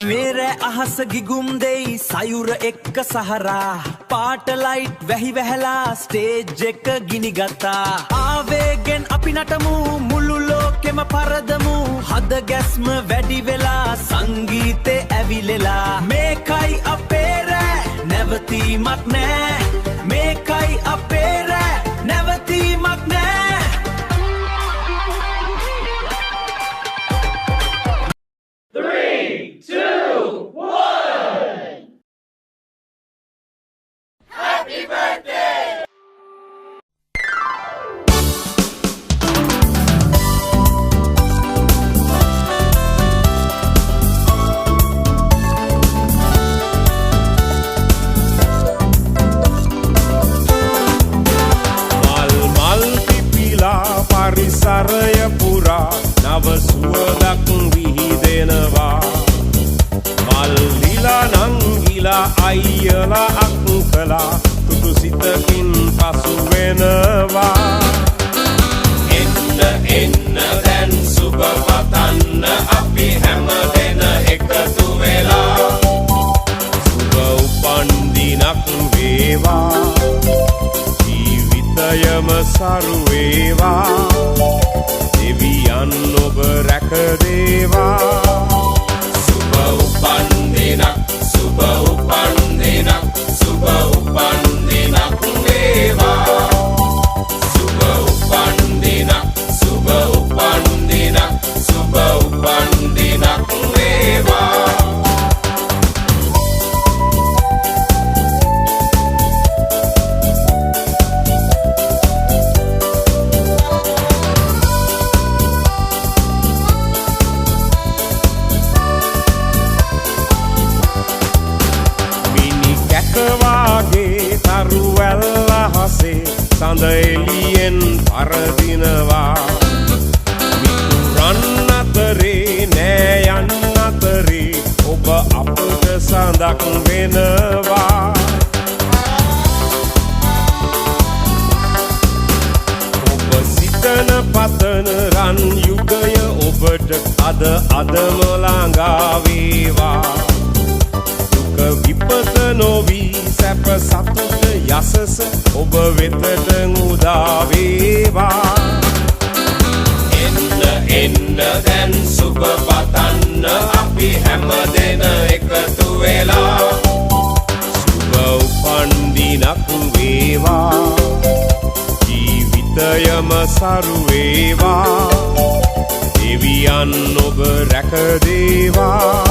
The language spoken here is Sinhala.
मेरे अहस गिगुम देई सायुर एक्क सहारा पाट लाइट වැහි වැහලා ස්ටේජ් එක ගිනි ගත්තා ආවේගෙන් අපි නටමු මුළු ලෝකෙම පරදමු හද ගැස්ම වැඩි වෙලා සංගීතේ ඇවිලෙලා මේකයි අපේ රෑ නැවතීමක් නෑ මේකයි අපේ රෑ නැවතීමක් නෑ පරිසරය පුරා නව සුවඳක් විහිදෙනවා මල් දීලා නංගිලා අයියලා අක්කලා තුතු සිතකින් පසු වෙනවා එන්න එන්න දැන් සුබ පතන්න අපි හැම දෙන එකතු වෙලා සුබ උපන් දිනක් වේවා ජීවිතයම සරු වේවා දෙවියන් ඔබ රැක දේවා සුබ උපන් දිනක් සුබ උපන් දිනක් සුබ උපන් දිනක් වේවා සුබ උපන් දිනක් සුබ උපන් දිනක් සුබ උපන් දිනක් වේවා වාගේ තරුවැල්ල හසේ සඳ එළියෙන් පරදිනවා මිතුරන් අතරේ නෑයන් අතරේ ඔබ අපට සඳක් වෙනවා ඔබ සිතන පතන රන් යුගය ඔබට අදම ළඟා වේවා විපත නොවී සැප සතුට යසස ඔබ වෙතට උදා වේවා එන්න එන්න දැන් සුබ පතන්න අපි හැම දෙන එකතු වෙලා සුබ උපන් දිනක් වේවා ජීවිතයම සරු වේවා දෙවියන් ඔබ රැක දේවා